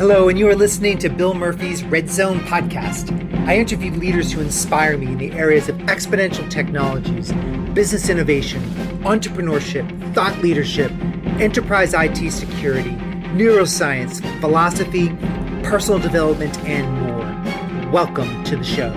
Hello, and you are listening to Bill Murphy's Red Zone podcast. I interview leaders who inspire me in the areas of exponential technologies, business innovation, entrepreneurship, thought leadership, enterprise IT security, neuroscience, philosophy, personal development, and more. Welcome to the show.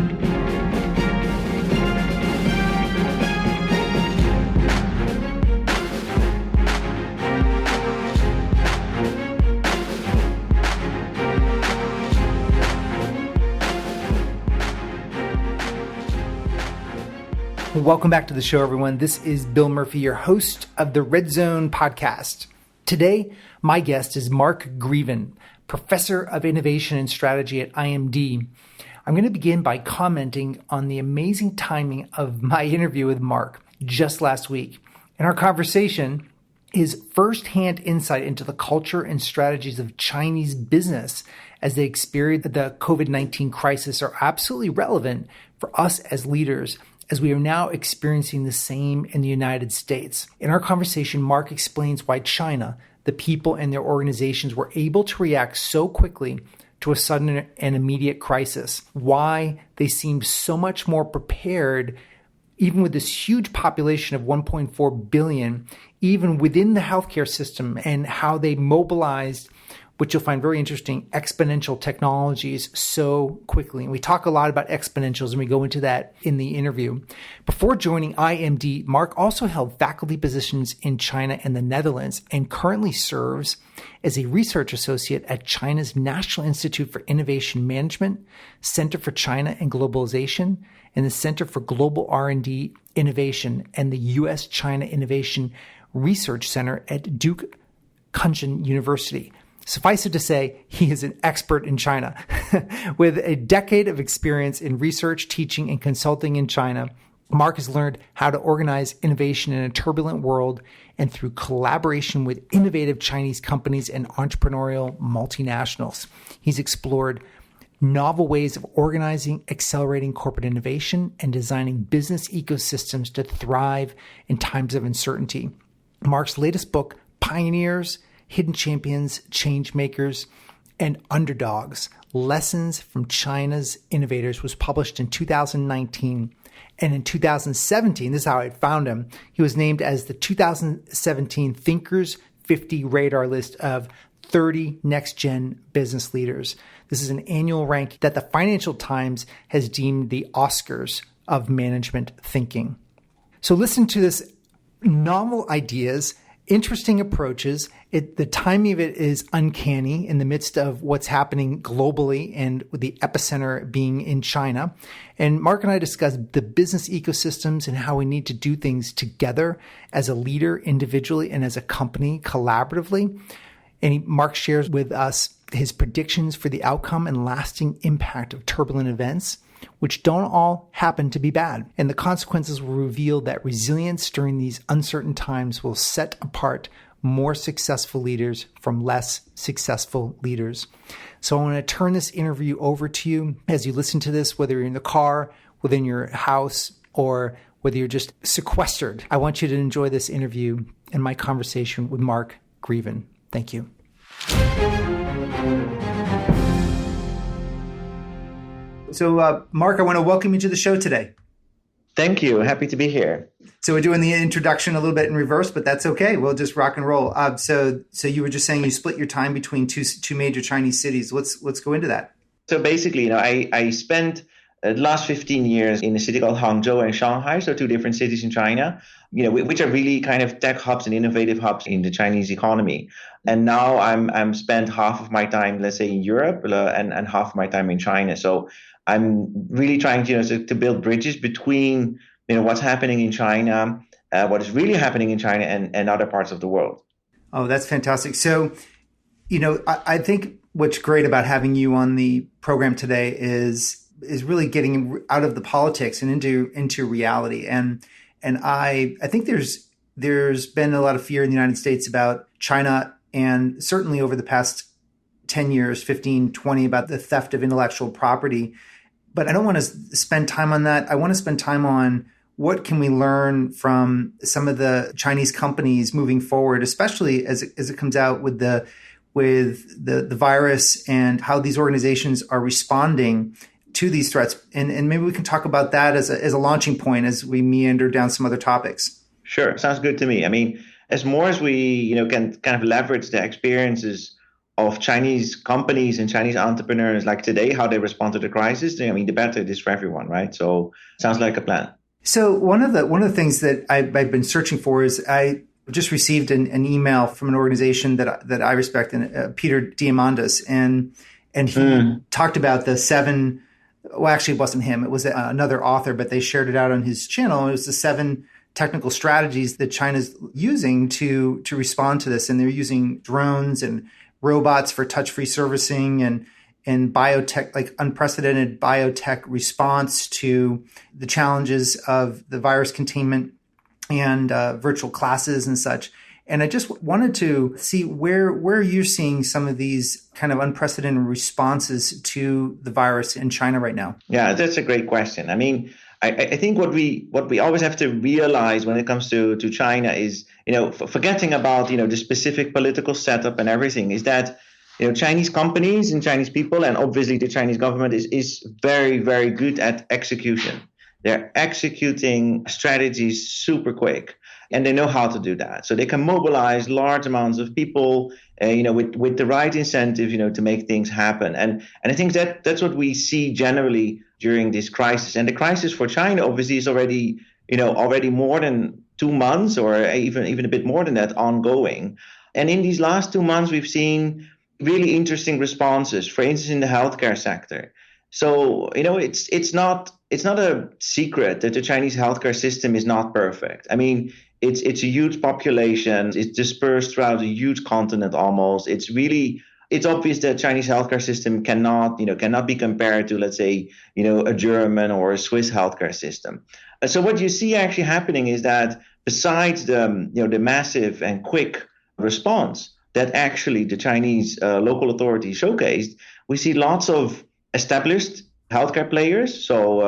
Welcome back to the show, everyone. This is Bill Murphy, your host of the Red Zone podcast. Today, my guest is Mark Greeven, Professor of Innovation and Strategy at IMD. I'm going to begin by commenting on the amazing timing of my interview with Mark just last week. And our conversation is firsthand insight into the culture and strategies of Chinese business as they experience the COVID-19 crisis are absolutely relevant for us as leaders, as we are now experiencing the same in the United States. In our conversation, Mark explains why China, the people and their organizations, were able to react so quickly to a sudden and immediate crisis, why they seemed so much more prepared, even with this huge population of 1.4 billion, even within the healthcare system, and how they mobilized, which you'll find very interesting, exponential technologies so quickly. And we talk a lot about exponentials, and we go into that in the interview. Before joining IMD, Mark also held faculty positions in China and the Netherlands, and currently serves as a research associate at China's National Institute for Innovation Management, Center for China and Globalization, and the Center for Global R&D Innovation, and the U.S.-China Innovation Research Center at Duke Kunshan University. Suffice it to say, he is an expert in China. With a decade of experience in research, teaching, and consulting in China, Mark has learned how to organize innovation in a turbulent world, and through collaboration with innovative Chinese companies and entrepreneurial multinationals, he's explored novel ways of organizing, accelerating corporate innovation, and designing business ecosystems to thrive in times of uncertainty. Mark's latest book, Pioneers, Hidden Champions, Change Makers, and Underdogs, Lessons from China's Innovators, was published in 2019. And in 2017, this is how I found him, he was named as the 2017 Thinkers 50 Radar list of 30 next-gen business leaders. This is an annual rank that the Financial Times has deemed the Oscars of management thinking. So listen to this: novel ideas, interesting approaches. The timing of it is uncanny in the midst of what's happening globally and with the epicenter being in China. And Mark and I discussed the business ecosystems and how we need to do things together as a leader individually and as a company collaboratively. And Mark shares with us his predictions for the outcome and lasting impact of turbulent events, which don't all happen to be bad. And the consequences will reveal that resilience during these uncertain times will set apart more successful leaders from less successful leaders. So I want to turn this interview over to you as you listen to this, whether you're in the car, within your house, or whether you're just sequestered. I want you to enjoy this interview and my conversation with Mark Greeven. Thank you. So, Mark, I want to welcome you to the show today. Thank you. Happy to be here. So we're doing the introduction a little bit in reverse, but that's okay. We'll just rock and roll. So you were just saying you split your time between two major Chinese cities. Let's go into that. So basically, I spent the last 15 years in a city called Hangzhou and Shanghai, so two different cities in China, which are really kind of tech hubs and innovative hubs in the Chinese economy. And now I'm spent half of my time, let's say, in Europe and half of my time in China. So I'm really trying to build bridges between what's happening in China, what is really happening in China and other parts of the world. Oh, that's fantastic. So, I think what's great about having you on the program today is really getting out of the politics and into reality. And I think there's been a lot of fear in the United States about China, and certainly over the past 10 years, 15, 20, about the theft of intellectual property. But I don't want to spend time on that. I want to spend time on what can we learn from some of the Chinese companies moving forward, especially as it comes out with the with the virus and how these organizations are responding to these threats. And maybe we can talk about that as a launching point as we meander down some other topics. Sure. Sounds good to me. I mean, as more as we, can kind of leverage the experiences of Chinese companies and Chinese entrepreneurs like today, how they respond to the crisis, I mean, the better it is for everyone, right? So sounds like a plan. So one of the things that I've been searching for is I just received an email from an organization that I respect, and Peter Diamandis, and he talked about the 7. Well, actually, it wasn't him; it was another author, but they shared it out on his channel. It was the 7 technical strategies that China's using to respond to this, and they're using drones and robots for touch-free servicing and biotech, like unprecedented biotech response to the challenges of the virus containment and virtual classes and such. And I just wanted to see where you're seeing some of these kind of unprecedented responses to the virus in China right now. Yeah, that's a great question. I mean, I think what we always have to realize when it comes to China is, forgetting about, the specific political setup and everything, is that, Chinese companies and Chinese people, and obviously the Chinese government is very, very good at execution. They're executing strategies super quick, and they know how to do that. So they can mobilize large amounts of people, with the right incentive, to make things happen. And I think that's what we see generally during this crisis. And the crisis for China obviously is already more than 2 months, or even a bit more than that, ongoing. And in these last 2 months, we've seen really interesting responses, for instance, in the healthcare sector. So, it's not a secret that the Chinese healthcare system is not perfect. I mean, it's a huge population. It's dispersed throughout a huge continent almost. It's obvious that Chinese healthcare system cannot be compared to, let's say, a German or a Swiss healthcare system. So what you see actually happening is that besides the massive and quick response that actually the Chinese local authorities showcased, we see lots of established healthcare players. So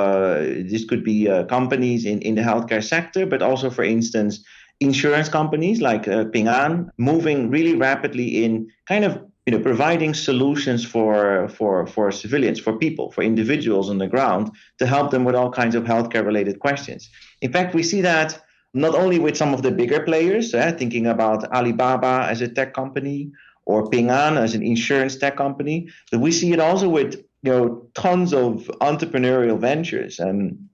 this could be companies in the healthcare sector, but also, for instance, insurance companies like Ping An, moving really rapidly in kind of providing solutions for civilians, for people, for individuals on the ground, to help them with all kinds of healthcare related questions. In fact, we see that not only with some of the bigger players, thinking about Alibaba as a tech company or Ping An as an insurance tech company, but we see it also with tons of entrepreneurial ventures. And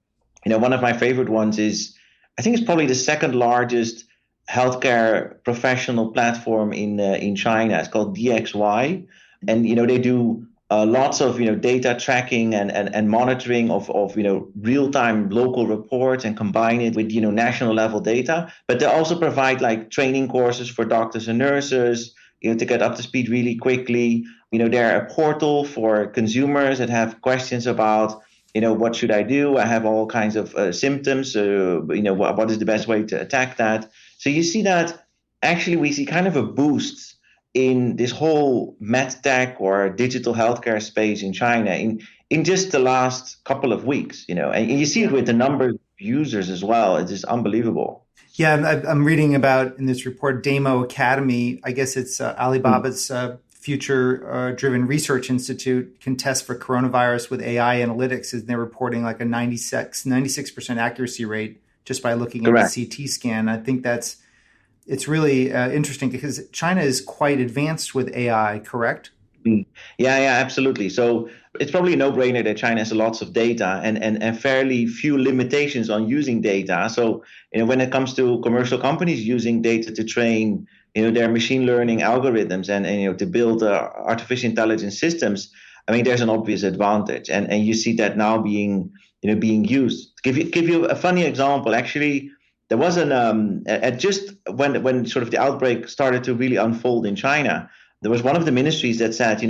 one of my favorite ones is, I think it's probably the second largest healthcare professional platform in China. It's called DXY, and they do lots of data tracking and monitoring of real-time local reports and combine it with national level data. But they also provide like training courses for doctors and nurses to get up to speed really quickly. They're a portal for consumers that have questions about what should I do? I have all kinds of symptoms. What is the best way to attack that? So you see that actually we see kind of a boost in this whole medtech or digital healthcare space in China in just the last couple of weeks, and you see it with the number of users as well. It's just unbelievable. Yeah, I'm reading about in this report, Damo Academy. I guess it's Alibaba's future-driven research institute can test for coronavirus with AI analytics, and they're reporting like a 96% accuracy rate just by looking at the CT scan. I think it's really interesting because China is quite advanced with AI, correct? Yeah, absolutely. So it's probably a no-brainer that China has lots of data and fairly few limitations on using data. So when it comes to commercial companies using data to train their machine learning algorithms and to build artificial intelligence systems, I mean, there's an obvious advantage, and you see that now being used. Give you a funny example. Actually, there was just when sort of the outbreak started to really unfold in China, there was one of the ministries that said, it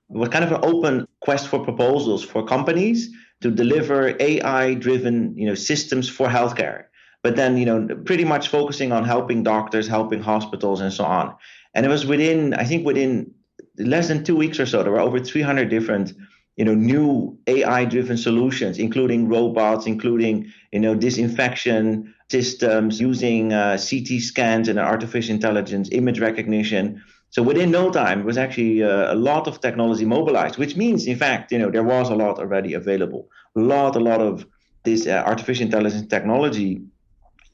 was kind of an open quest for proposals for companies to deliver AI-driven, systems for healthcare, but then, pretty much focusing on helping doctors, helping hospitals, and so on. And it was within less than 2 weeks or so, there were over 300 different new AI-driven solutions, including robots, including disinfection systems, using CT scans and artificial intelligence, image recognition. So within no time, it was actually a lot of technology mobilized, which means, in fact, there was a lot already available. A lot of this artificial intelligence technology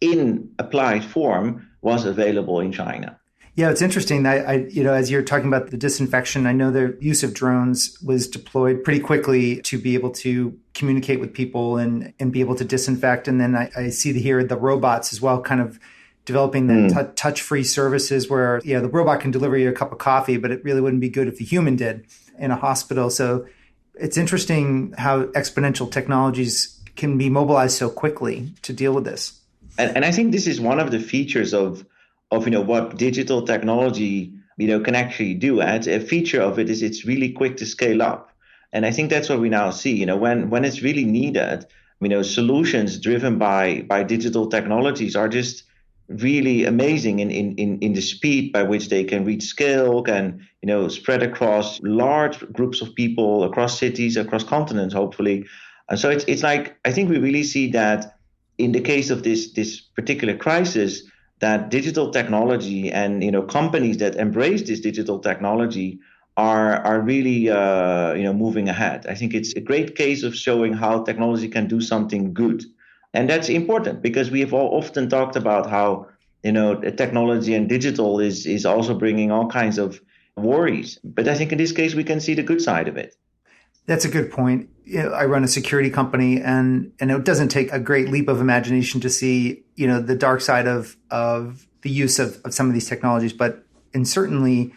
in applied form was available in China. Yeah, it's interesting. As you're talking about the disinfection, I know the use of drones was deployed pretty quickly to be able to communicate with people and be able to disinfect. And then I see here the robots as well, kind of developing the touch-free services where, the robot can deliver you a cup of coffee, but it really wouldn't be good if the human did in a hospital. So it's interesting how exponential technologies can be mobilized so quickly to deal with this. And I think this is one of the features of what digital technology can actually do. And a feature of it is it's really quick to scale up. And I think that's what we now see. When it's really needed, solutions driven by digital technologies are just really amazing in the speed by which they can reach scale, can spread across large groups of people, across cities, across continents, hopefully. And so it's like, I think we really see that in the case of this particular crisis, that digital technology and companies that embrace this digital technology are really moving ahead. I think it's a great case of showing how technology can do something good, and that's important because we have often talked about how technology and digital is also bringing all kinds of worries. But I think in this case we can see the good side of it. That's a good point. I run a security company, and it doesn't take a great leap of imagination to see, the dark side of the use of some of these technologies. And certainly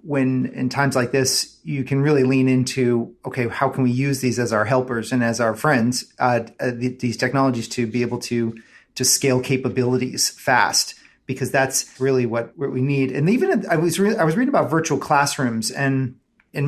when in times like this, you can really lean into, okay, how can we use these as our helpers and as our friends, these technologies to be able to scale capabilities fast, because that's really what we need. And even I was reading about virtual classrooms, and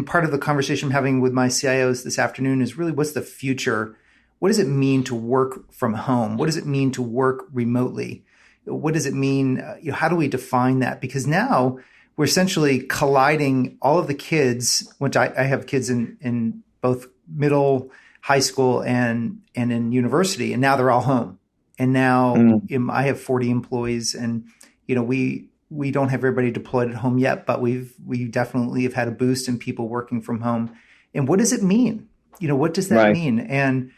part of the conversation I'm having with my CIOs this afternoon is really, what's the future? What does it mean to work from home? What does it mean to work remotely? What does it mean? How do we define that? Because now we're essentially colliding all of the kids, which I have kids in both middle, high school, and in university, and now they're all home. And now I have 40 employees, and we don't have everybody deployed at home yet, but we definitely have had a boost in people working from home. And what does it mean? What does that mean? And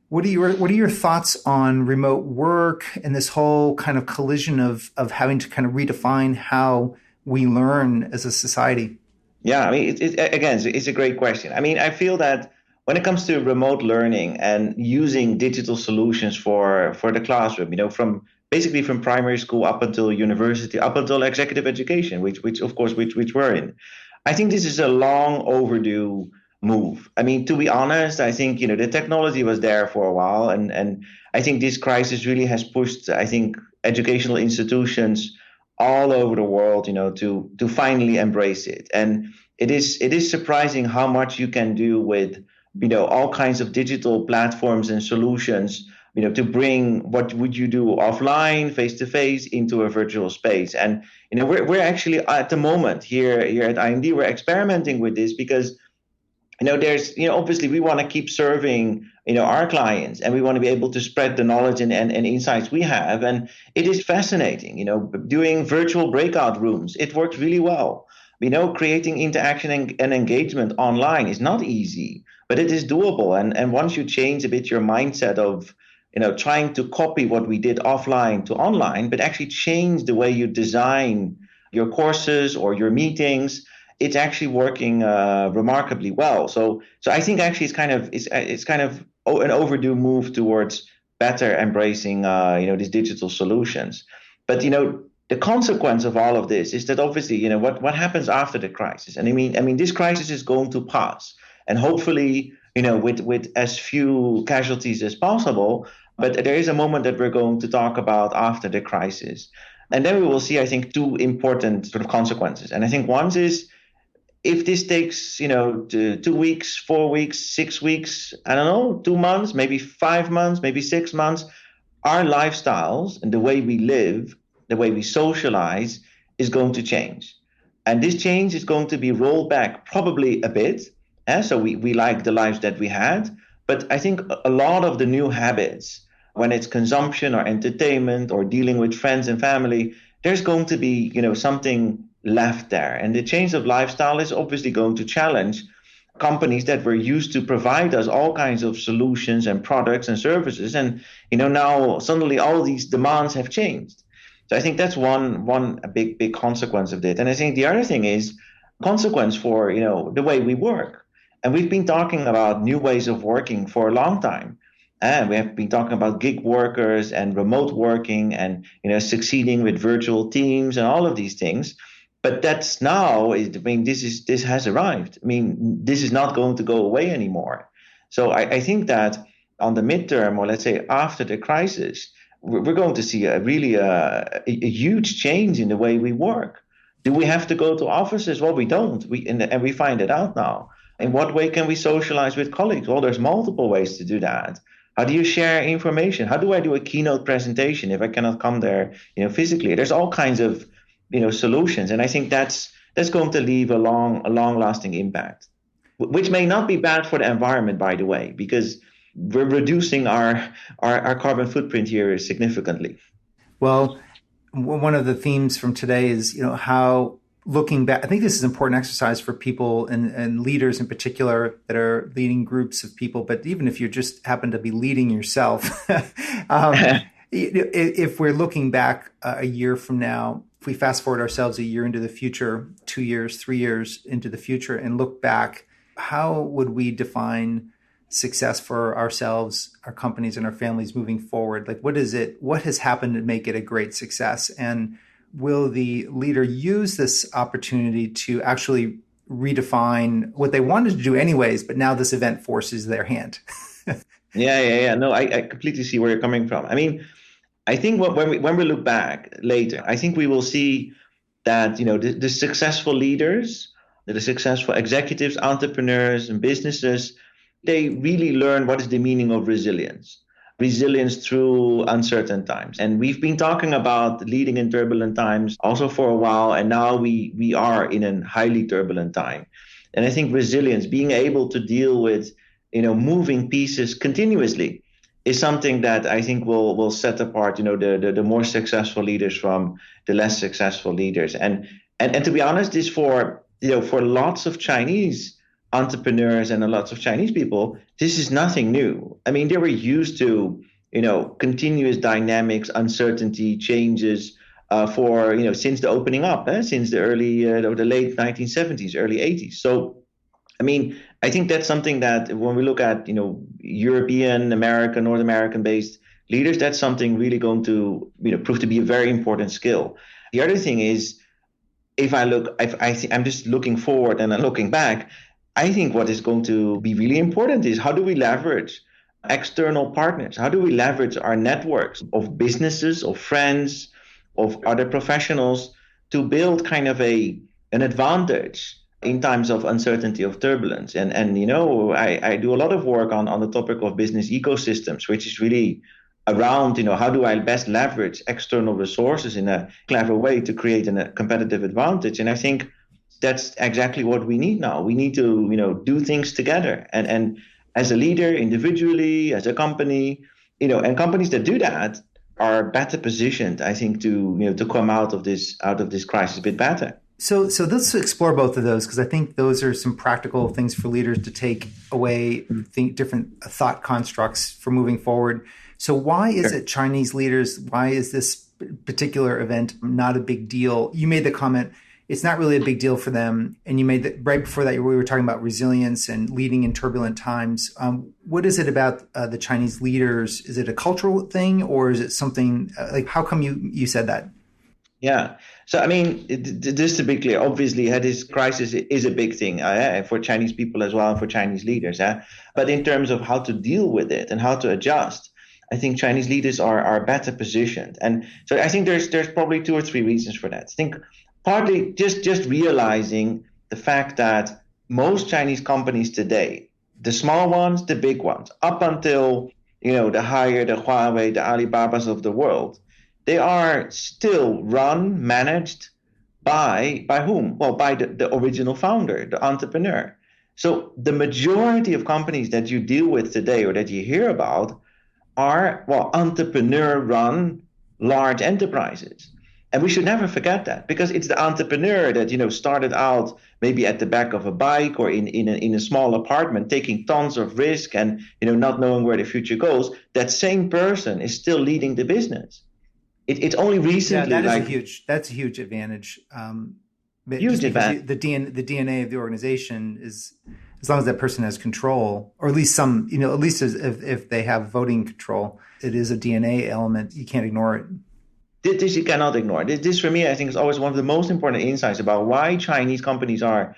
what are your thoughts on remote work and this whole kind of collision of having to kind of redefine how we learn as a society? Yeah, I mean, it's a great question. I mean, I feel that when it comes to remote learning and using digital solutions for the classroom, from primary school up until university, up until executive education, which we're in, I think this is a long overdue move. I mean, to be honest, I think the technology was there for a while, and I think this crisis really has pushed, I think, educational institutions all over the world, to finally embrace it. And it is surprising how much you can do with all kinds of digital platforms and solutions, to bring what would you do offline, face to face, into a virtual space. And we're actually at the moment here at IMD, we're experimenting with this because there's obviously we want to keep serving our clients, and we want to be able to spread the knowledge and insights we have. And it is fascinating, doing virtual breakout rooms. It works really well. Creating interaction and engagement online is not easy, but it is doable. And once you change a bit your mindset of trying to copy what we did offline to online, but actually change the way you design your courses or your meetings, it's actually working remarkably well. So I think actually it's kind of an overdue move towards better embracing these digital solutions. But the consequence of all of this is that obviously what happens after the crisis. And I mean this crisis is going to pass, and hopefully with as few casualties as possible. But there is a moment that we're going to talk about after the crisis, and then we will see, I think, two important sort of consequences. And I think one is, if this takes, 2 weeks, 4 weeks, 6 weeks, I don't know, 2 months, maybe 5 months, maybe 6 months, our lifestyles and the way we live, the way we socialize is going to change. And this change is going to be rolled back probably a bit. So we like the lives that we had. But I think a lot of the new habits, when it's consumption or entertainment or dealing with friends and family, there's going to be, something left there. And the change of lifestyle is obviously going to challenge companies that were used to provide us all kinds of solutions and products and services. And, now suddenly all these demands have changed. So I think that's one a big consequence of it. And I think the other thing is consequence for, the way we work. And we've been talking about new ways of working for a long time. And we have been talking about gig workers and remote working and, succeeding with virtual teams and all of these things. But that's now, this has arrived. This is not going to go away anymore. So I think that on the midterm, or let's say after the crisis, we're going to see a huge change in the way we work. Do we have to go to offices? Well, we don't. And we find it out now. In what way can we socialize with colleagues? Well, there's multiple ways to do that. How do you share information? How do I do a keynote presentation if I cannot come there, physically? There's all kinds of, solutions. And I think that's going to leave a long-lasting impact, which may not be bad for the environment, by the way, because we're reducing our carbon footprint here significantly. Well, one of the themes from today is, how looking back, I think this is an important exercise for people and leaders in particular that are leading groups of people. But even if you just happen to be leading yourself, if we're looking back a year from now, if we fast forward ourselves a year into the future, 2 years, 3 years into the future, and look back, how would we define success for ourselves, our companies, and our families moving forward? Like, what has happened to make it a great success? And will the leader use this opportunity to actually redefine what they wanted to do anyways, but now this event forces their hand? Yeah. No, I completely see where you're coming from. I think when we look back later, I think we will see that, the successful leaders, the successful executives, entrepreneurs, and businesses, they really learn what is the meaning of resilience through uncertain times. And we've been talking about leading in turbulent times also for a while, and now we are in a highly turbulent time. And I think resilience, being able to deal with, moving pieces continuously, is something that I think will set apart, the more successful leaders from the less successful leaders. And to be honest, this for lots of Chinese entrepreneurs and lots of Chinese people, this is nothing new. They were used to, continuous dynamics, uncertainty, changes since the opening up, since the late 1970s, early 80s. So, I think that's something that when we look at, European, American, North American based leaders, that's something really going to, prove to be a very important skill. The other thing is, I'm just looking forward and then looking back, I think what is going to be really important is how do we leverage external partners? How do we leverage our networks of businesses, of friends, of other professionals to build kind of an advantage in times of uncertainty, of turbulence? And I do a lot of work on the topic of business ecosystems, which is really around, how do I best leverage external resources in a clever way to create a competitive advantage? And I think that's exactly what we need now. We need to, do things together. And as a leader, individually, as a company, and companies that do that are better positioned, I think, to come out of this crisis a bit better. So let's explore both of those, because I think those are some practical things for leaders to take away, think different thought constructs for moving forward. So why is it Chinese leaders, why is this particular event not a big deal? You made the comment, it's not really a big deal for them. And you made that right before that, we were talking about resilience and leading in turbulent times. What is it about the Chinese leaders? Is it a cultural thing, or is it something how come you said that? Yeah. So, just to be clear, obviously, this crisis is a big thing for Chinese people as well, and for Chinese leaders. But in terms of how to deal with it and how to adjust, I think Chinese leaders are better positioned. And so I think there's probably 2 or 3 reasons for that. I think partly just realizing the fact that most Chinese companies today, the small ones, the big ones, up until, the Huawei, the Alibabas of the world, they are still managed by whom? Well, by the original founder, the entrepreneur. So the majority of companies that you deal with today or that you hear about are, entrepreneur-run large enterprises. And we should never forget that, because it's the entrepreneur that, started out maybe at the back of a bike or in a small apartment, taking tons of risk and, not knowing where the future goes. That same person is still leading the business. It's only recently. Yeah, that's a huge advantage. Huge advantage. The DNA of the organization is, as long as that person has control, or at least some, at least if they have voting control, it is a DNA element. You can't ignore it. This you cannot ignore. This for me, I think, is always one of the most important insights about why Chinese companies are,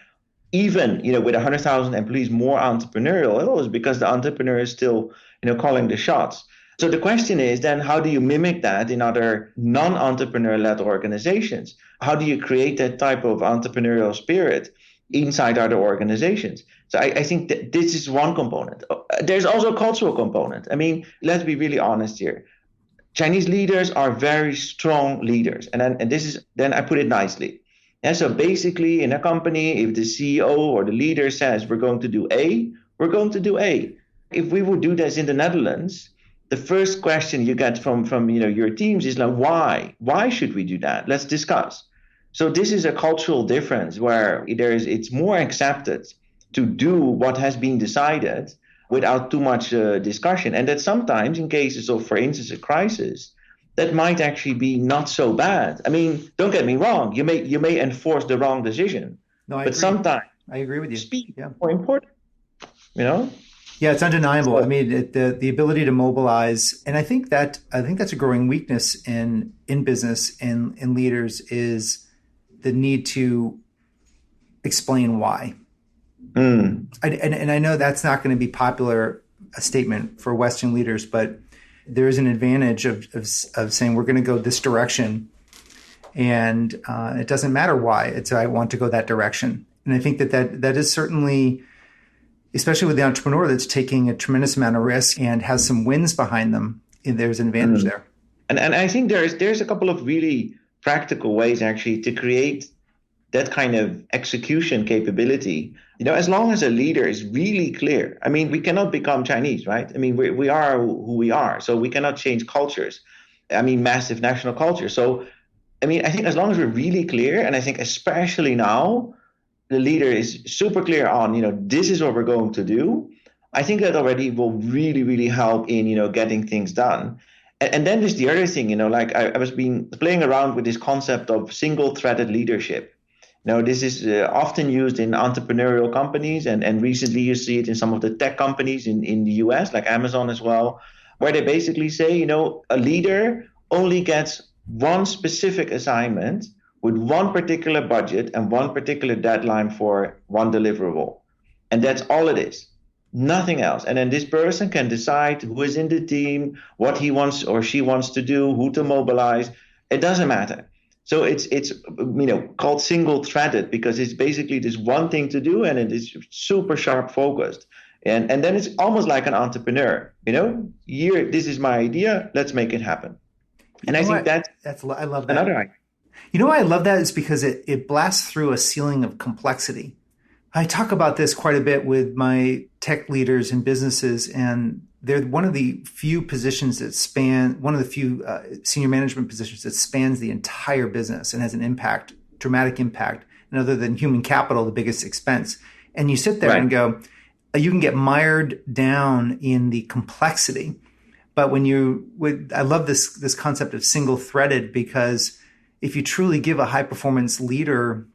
even with 100,000 employees, more entrepreneurial. Is because the entrepreneur is still calling the shots. So the question is then, how do you mimic that in other non-entrepreneur-led organizations? How do you create that type of entrepreneurial spirit inside other organizations? So I think that this is one component. There's also a cultural component. I mean, let's be really honest here. Chinese leaders are very strong leaders. And this is, then I put it nicely. And so basically in a company, if the CEO or the leader says we're going to do A, we're going to do A. If we would do this in the Netherlands, the first question you get from your teams is like, why? Why should we do that? Let's discuss. So this is a cultural difference where it's more accepted to do what has been decided without too much discussion. And that sometimes in cases of, for instance, a crisis, that might actually be not so bad. I mean, don't get me wrong. You may enforce the wrong decision. No, but sometimes I agree with you. Speed is more important, Yeah, it's undeniable. I mean, the ability to mobilize, and I think that's a growing weakness in business and in leaders, is the need to explain why. And I know that's not going to be a statement for Western leaders, but there is an advantage of saying we're going to go this direction, and it doesn't matter why. I want to go that direction, and I think that is certainly, especially with the entrepreneur that's taking a tremendous amount of risk and has some wins behind them, there's an advantage there. And I think there's a couple of really practical ways actually to create that kind of execution capability. As long as a leader is really clear. I mean, we cannot become Chinese, right? I mean, we are who we are, so we cannot change cultures. I mean, massive national culture. So, I mean, I think as long as we're really clear, and I think especially now, the leader is super clear on, this is what we're going to do. I think that already will really, really help in, getting things done. And then there's the other thing, like I was playing around with this concept of single-threaded leadership. This is often used in entrepreneurial companies, and recently you see it in some of the tech companies in the US, like Amazon as well, where they basically say, a leader only gets one specific assignment with one particular budget and one particular deadline for one deliverable. And that's all it is. Nothing else. And then this person can decide who is in the team, what he wants or she wants to do, who to mobilize. It doesn't matter. So it's called single-threaded because it's basically this one thing to do, and it is super sharp focused. And then it's almost like an entrepreneur. Here, this is my idea. Let's make it happen. And I think I love that. Another idea. Why I love that is because it blasts through a ceiling of complexity. I talk about this quite a bit with my tech leaders and businesses, and they're one of the few positions that senior management positions that spans the entire business and has an impact, dramatic impact, and other than human capital, the biggest expense. And you sit there and go, you can get mired down in the complexity. But I love this concept of single-threaded, because if you truly give a high-performance leader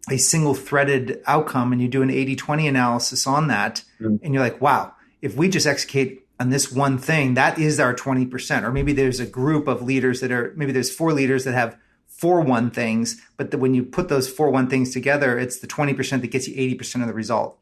a single-threaded outcome and you do an 80-20 analysis on that, and you're like, wow, if we just execute on this one thing, that is our 20%. Or maybe there's a group of leaders maybe there's 4 leaders that have 4 one things, but when you put those 4 one things together, it's the 20% that gets you 80% of the result.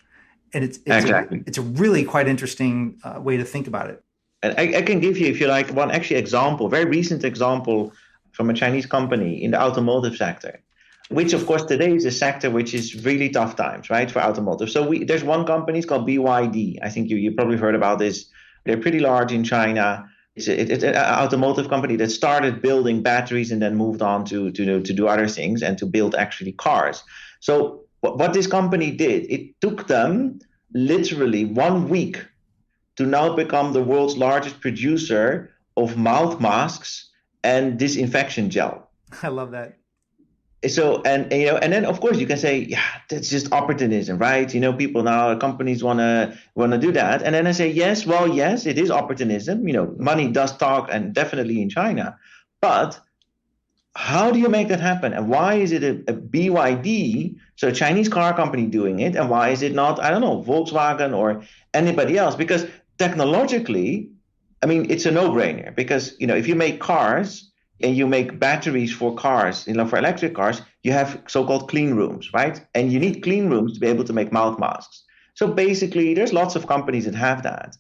And it's a really quite interesting way to think about it. And I can give you, if you like, one actually example, very recent example from a Chinese company in the automotive sector, which of course today is a sector which is really tough times, right, for automotive. So there's one company, it's called BYD. I think you probably heard about this. They're pretty large in China. It's an automotive company that started building batteries and then moved on to do other things and to build actually cars. So what this company did, it took them literally 1 week to now become the world's largest producer of mouth masks and disinfection gel. I love that. So, and then of course you can say, yeah, that's just opportunism, right? People now, companies wanna do that. And then I say, yes, well, yes, it is opportunism. Money does talk, and definitely in China. But how do you make that happen? And why is it a BYD, so a Chinese car company, doing it? And why is it not, I don't know, Volkswagen or anybody else? Because technologically, I mean, it's a no-brainer. Because, if you make cars and you make batteries for cars, for electric cars, you have so-called clean rooms, right? And you need clean rooms to be able to make mouth masks. So basically, there's lots of companies that have that.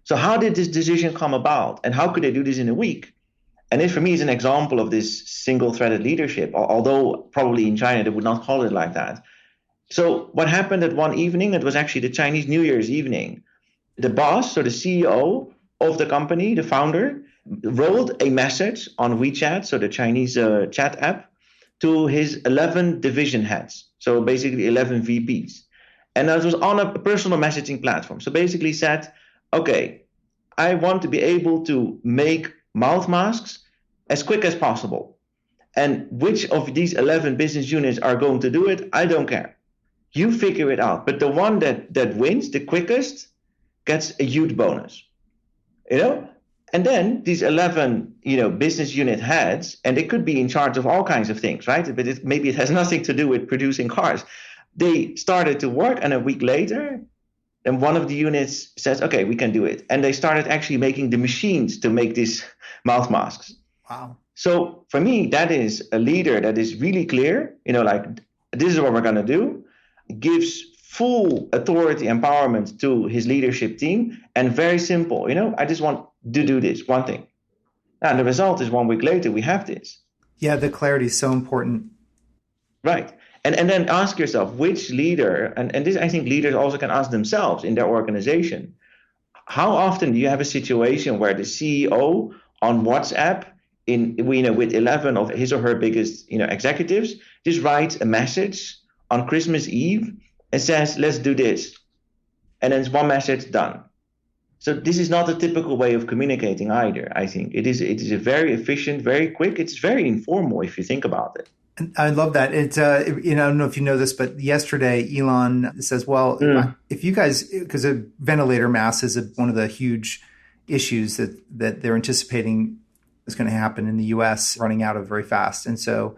So how did this decision come about? And how could they do this in a week? And this, for me, is an example of this single-threaded leadership, although probably in China they would not call it like that. So what happened at one evening, it was actually the Chinese New Year's evening. The boss, so the CEO of the company, the founder, wrote a message on WeChat, so the Chinese chat app, to his 11 division heads, so basically 11 VPs. And that was on a personal messaging platform. So basically said, okay, I want to be able to make mouth masks as quick as possible. And which of these 11 business units are going to do it, I don't care. You figure it out. But the one that wins the quickest gets a huge bonus. And then these 11, business unit heads, and they could be in charge of all kinds of things, right? But maybe it has nothing to do with producing cars. They started to work, and a week later, and one of the units says, okay, we can do it. And they started actually making the machines to make these mouth masks. Wow. So for me, that is a leader that is really clear, this is what we're going to do, gives full authority, empowerment to his leadership team, and very simple, I just want to do this one thing. And the result is 1 week later, we have this. Yeah, the clarity is so important. Right. And then ask yourself, which leader, and this, I think leaders also can ask themselves in their organization, how often do you have a situation where the CEO on WhatsApp, with 11 of his or her biggest executives, just writes a message on Christmas Eve and says, let's do this. And then it's one message done. So this is not a typical way of communicating either, I think. It is a very efficient, very quick, it's very informal if you think about it. I love that. It's, I don't know if you know this, but yesterday Elon says, well, if you guys, because a ventilator mask is one of the huge issues that they're anticipating is going to happen in the US, running out of very fast. And so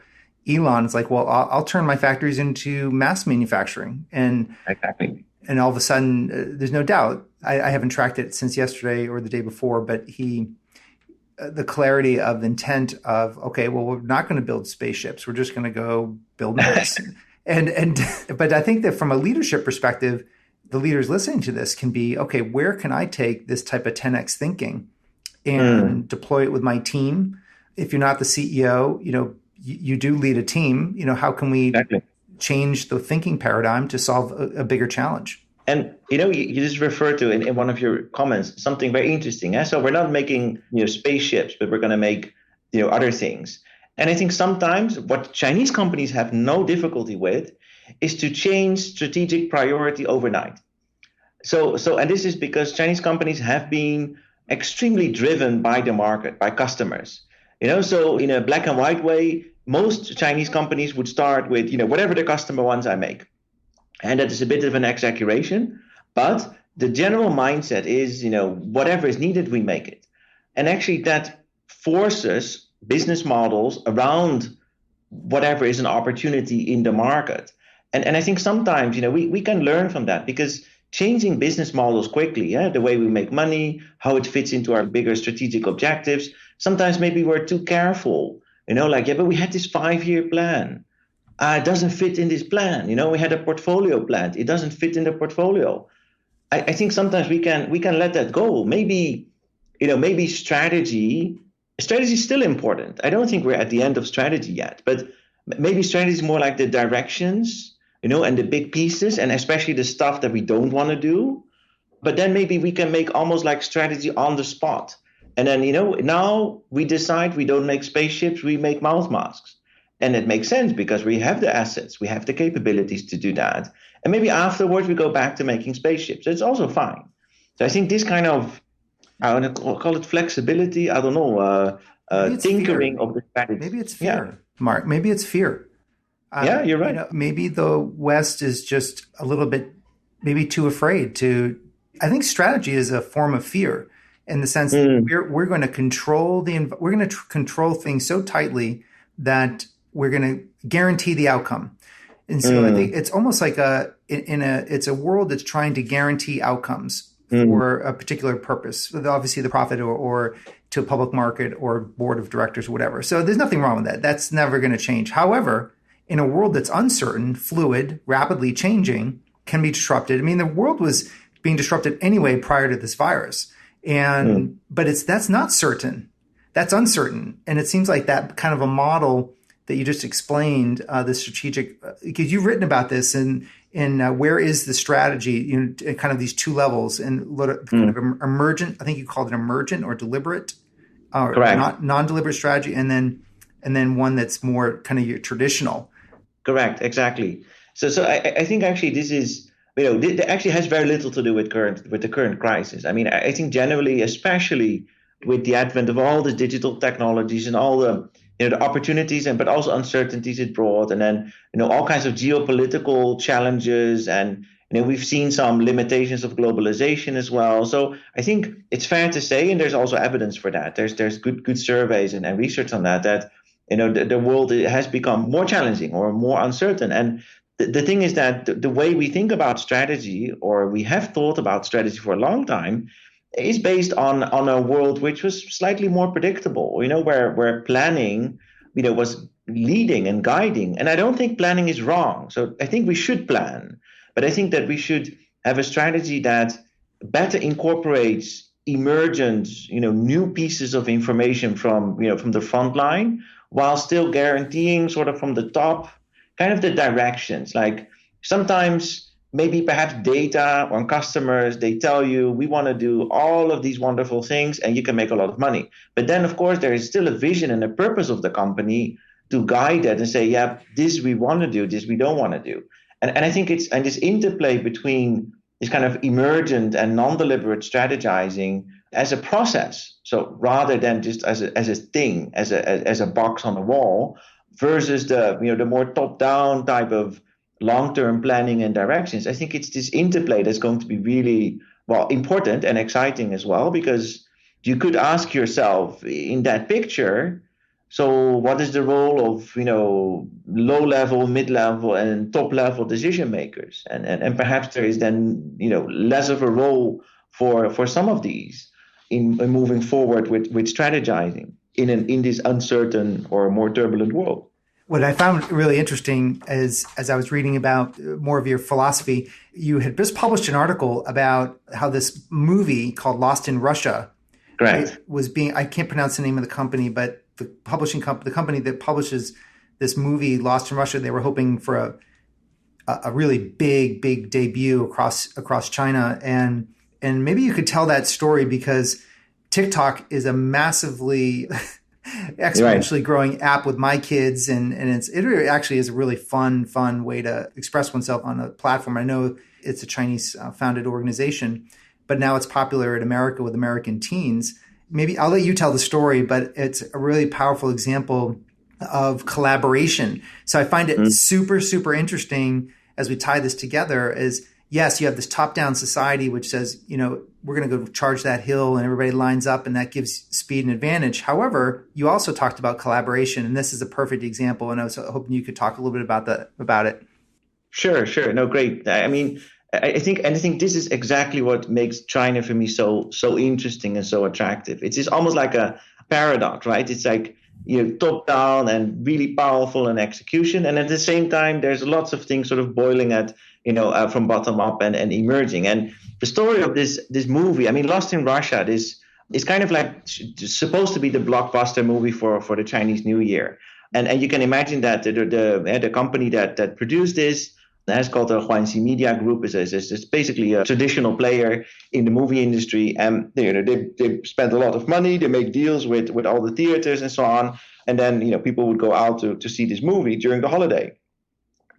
Elon is like, well, I'll turn my factories into mass manufacturing. And exactly. And all of a sudden, there's no doubt, I haven't tracked it since yesterday or the day before, but the clarity of the intent of, okay, well, we're not going to build spaceships. We're just going to go build masks. But I think that from a leadership perspective, the leaders listening to this can be, okay, where can I take this type of 10X thinking and deploy it with my team? If you're not the CEO, you do lead a team, how can we change the thinking paradigm to solve a bigger challenge? And, you just referred to in one of your comments, something very interesting. So we're not making, spaceships, but we're going to make, other things. And I think sometimes what Chinese companies have no difficulty with is to change strategic priority overnight. So, and this is because Chinese companies have been extremely driven by the market, by customers. So in a black and white way, most Chinese companies would start with, whatever the customer wants, I make. And that is a bit of an exaggeration, but the general mindset is, whatever is needed, we make it. And actually that forces business models around whatever is an opportunity in the market. And I think sometimes, we can learn from that, because changing business models quickly, the way we make money, how it fits into our bigger strategic objectives, sometimes maybe we're too careful, but we had this 5-year plan. It doesn't fit in this plan. We had a portfolio plan. It doesn't fit in the portfolio. I think sometimes we can let that go. Maybe strategy is still important. I don't think we're at the end of strategy yet, but maybe strategy is more like the directions, and the big pieces, and especially the stuff that we don't want to do. But then maybe we can make almost like strategy on the spot. And then, now we decide we don't make spaceships, we make mouth masks. And it makes sense because we have the assets, we have the capabilities to do that. And maybe afterwards we go back to making spaceships. It's also fine. So I think this kind of, I want to call it flexibility, I don't know, Maybe it's tinkering fear. of the strategy. Maybe it's Yeah, fear, Mark. Maybe it's fear. yeah, you're right. Maybe the West is just a little bit, maybe too afraid to. I think strategy is a form of fear, in the sense that Mm, we're going to control we're going to control things so tightly that we're going to guarantee the outcome. And so I think mm, it's almost like it's a world that's trying to guarantee outcomes mm, for a particular purpose, obviously the profit or to a public market or board of directors or whatever. So there's nothing wrong with that. That's never going to change. However, in a world that's uncertain, fluid, rapidly changing, can be disrupted. I mean, the world was being disrupted anyway prior to this virus. mm. But that's not certain. That's uncertain. And it seems like that kind of a model that you just explained, the strategic, because you've written about this in where is the strategy, kind of these two levels and kind of emergent, I think you called it emergent or deliberate, or Correct. not non-deliberate strategy. And then one that's more kind of your traditional. Correct, exactly. So I think actually this is, it actually has very little to do with the current crisis. I mean, I think generally, especially with the advent of all the digital technologies and all the the opportunities but also uncertainties it brought, and then all kinds of geopolitical challenges, and we've seen some limitations of globalization as well. So I think it's fair to say, and there's also evidence for that. There's good surveys and research on that the world has become more challenging or more uncertain. And the thing is that the way we think about strategy, or we have thought about strategy for a long time, is based on a world which was slightly more predictable, where planning, was leading and guiding. And I don't think planning is wrong. So I think we should plan, but I think that we should have a strategy that better incorporates emergent, new pieces of information from the front line, while still guaranteeing sort of from the top kind of the directions. Like sometimes maybe perhaps data on customers, they tell you we want to do all of these wonderful things and you can make a lot of money. But then of course there is still a vision and a purpose of the company to guide that and say, yeah, this we want to do, this we don't want to do. And I think and this interplay between this kind of emergent and non-deliberate strategizing as a process. So rather than just as a thing, as a box on the wall, versus the more top-down type of long-term planning and directions. I think it's this interplay that's going to be really, well, important and exciting as well, because you could ask yourself in that picture, so what is the role of low-level, mid-level, and top-level decision makers? And perhaps there is then less of a role for some of these in moving forward with strategizing in this uncertain or more turbulent world. What I found really interesting is, as I was reading about more of your philosophy, you had just published an article about how this movie called Lost in Russia Correct. was being, I can't pronounce the name of the company, but the company that publishes this movie, Lost in Russia, they were hoping for a really big debut across China. And maybe you could tell that story, because TikTok is a massively exponentially growing app with my kids, and it actually is a really fun way to express oneself on a platform. I know it's a Chinese founded organization, but now it's popular in America with American teens. Maybe I'll let you tell the story, but it's a really powerful example of collaboration. So I find it super interesting as we tie this together. Is yes, you have this top-down society which says, we're going to go charge that hill, and everybody lines up, and that gives speed and advantage. However, you also talked about collaboration, and this is a perfect example. And I was hoping you could talk a little bit about it. Sure. No, great. I mean, I think this is exactly what makes China for me so interesting and so attractive. It's almost like a paradox, right? It's like top down and really powerful in execution, and at the same time, there's lots of things sort of boiling at from bottom up and emerging. And the story of this movie, I mean, Lost in Russia, this is kind of like supposed to be the blockbuster movie for the Chinese New Year, and you can imagine that the company that produced this, that's called the Huanxi Media Group, is basically a traditional player in the movie industry, and they spend a lot of money, they make deals with all the theaters and so on, and then people would go out to see this movie during the holiday.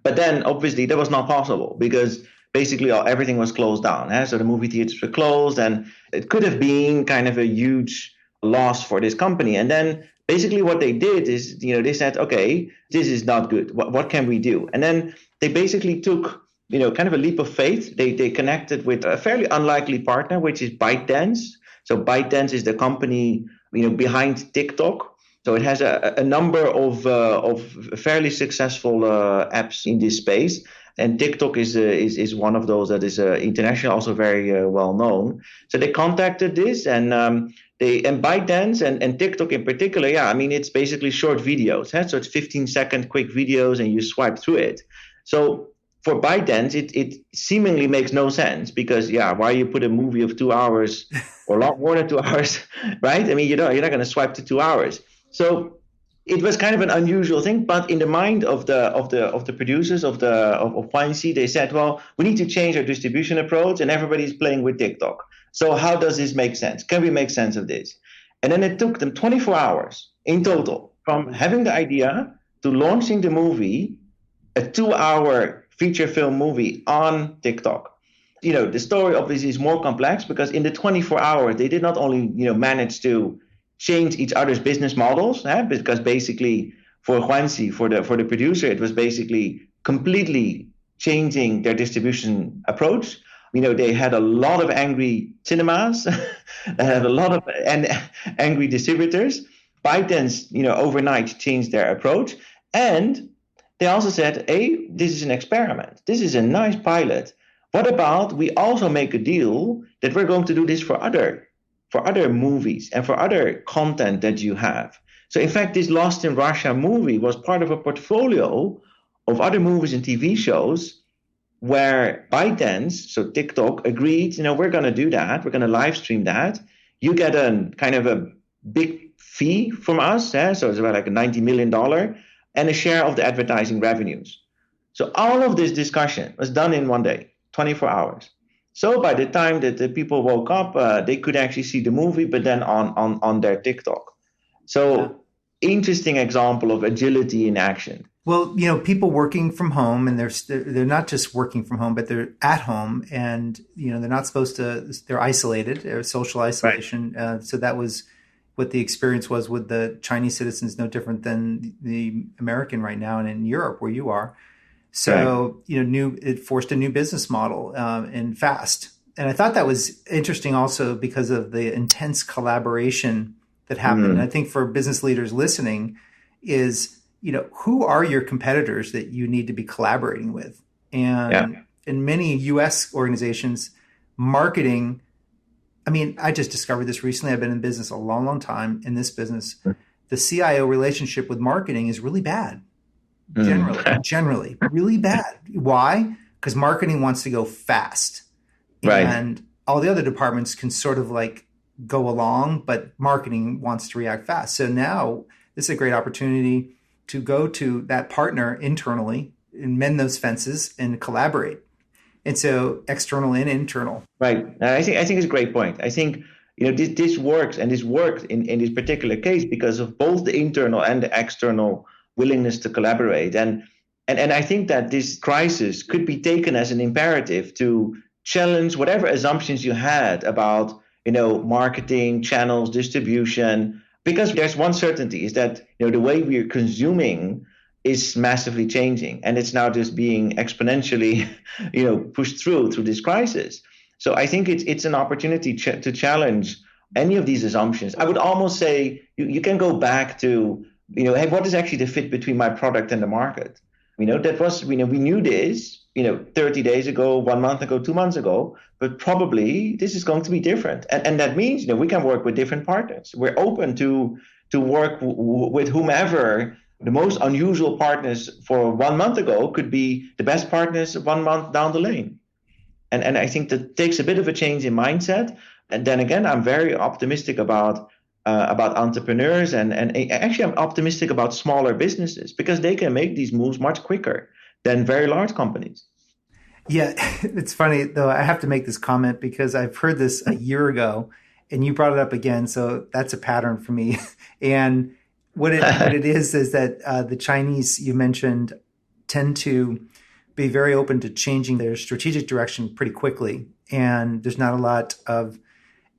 But then obviously that was not possible, because basically everything was closed down. So the movie theaters were closed, and it could have been kind of a huge loss for this company. And then basically what they did is, they said, okay, this is not good. What can we do? And then they basically took, kind of a leap of faith. They connected with a fairly unlikely partner, which is ByteDance. So ByteDance is the company, behind TikTok. So it has a number of fairly successful apps in this space. And TikTok is one of those that is international, also very well known. So they contacted this, and ByteDance and TikTok in particular, it's basically short videos. So it's 15-second quick videos, and you swipe through it. So for ByteDance, it seemingly makes no sense because, why you put a movie of 2 hours or a lot more than 2 hours, right? You're not going to swipe to 2 hours. So it was kind of an unusual thing, but in the mind of the producers of Huanxi, they said, well, we need to change our distribution approach, and everybody's playing with TikTok. So how does this make sense? Can we make sense of this? And then it took them 24 hours in total from having the idea to launching the movie, a 2-hour feature film movie on TikTok. The story obviously is more complex because in the 24 hours, they did not only, manage to change each other's business models, because basically for Huanxi, for the producer, it was basically completely changing their distribution approach. They had a lot of angry cinemas, they had a lot of angry distributors. ByteDance, overnight changed their approach. And they also said, hey, this is an experiment. This is a nice pilot. What about we also make a deal that we're going to do this for other movies and for other content that you have. So in fact, this Lost in Russia movie was part of a portfolio of other movies and TV shows where ByteDance, so TikTok, agreed, we're going to do that. We're going to live stream that. You get a kind of a big fee from us. So it's about like $90 million and a share of the advertising revenues. So all of this discussion was done in one day, 24 hours. So by the time that the people woke up, they could actually see the movie, but then on their TikTok. So interesting example of agility in action. Well, people working from home, and they're not just working from home, but they're at home, and they're not supposed to. They're isolated, they're social isolation. Right. So that was what the experience was with the Chinese citizens, no different than the American right now, and in Europe where you are. So right. It forced a new business model and fast. And I thought that was interesting also because of the intense collaboration that happened. I think for business leaders listening is, who are your competitors that you need to be collaborating with? And in many US organizations, marketing, I just discovered this recently. I've been in business a long, long time. In this business, the CIO relationship with marketing is really bad. Generally, really bad. Why? Because marketing wants to go fast. Right. And all the other departments can sort of like go along, but marketing wants to react fast. So now this is a great opportunity to go to that partner internally and mend those fences and collaborate. And so external and internal. Right. I think it's a great point. I think this works, and this worked in this particular case because of both the internal and the external willingness to collaborate. And I think that this crisis could be taken as an imperative to challenge whatever assumptions you had about marketing, channels, distribution, because there's one certainty is that the way we're consuming is massively changing, and it's now just being exponentially pushed through this crisis. So I think it's an opportunity to challenge any of these assumptions. I would almost say you can go back to hey, what is actually the fit between my product and the market? That was we knew this 30 days ago, 1 month ago, 2 months ago, but probably this is going to be different. And that means we can work with different partners. We're open to work with whomever. The most unusual partners for 1 month ago could be the best partners 1 month down the lane. And I think that takes a bit of a change in mindset. And then again, I'm very optimistic about entrepreneurs and actually I'm optimistic about smaller businesses because they can make these moves much quicker than very large companies. Yeah, it's funny though. I have to make this comment because I've heard this a year ago and you brought it up again. So that's a pattern for me. And what it is that the Chinese you mentioned tend to be very open to changing their strategic direction pretty quickly. And there's not a lot of,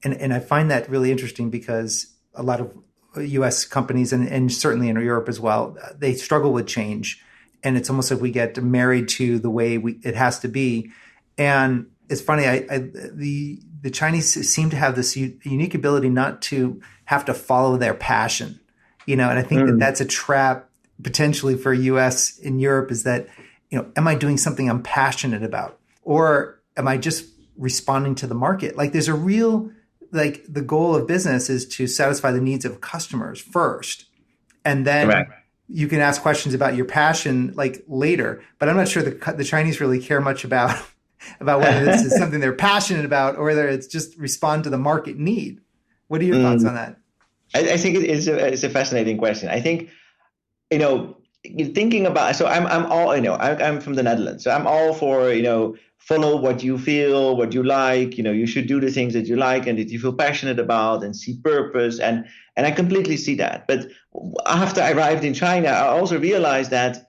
and I find that really interesting because a lot of U.S. companies and certainly in Europe as well, they struggle with change. And it's almost like we get married to the way it has to be. And it's funny, the Chinese seem to have this unique ability not to have to follow their passion, and I think that that's a trap potentially for U.S. in Europe is that, am I doing something I'm passionate about, or am I just responding to the market? Like there's a real, like the goal of business is to satisfy the needs of customers first, and then Correct. You can ask questions about your passion like later. But I'm not sure the Chinese really care much about whether this is something they're passionate about or whether it's just respond to the market need. What are your thoughts on that? I think it's a fascinating question. I think, thinking about, so I'm all, I'm from the Netherlands, so I'm all for, follow what you feel, what you like, you should do the things that you like and that you feel passionate about and see purpose. And I completely see that. But after I arrived in China, I also realized that,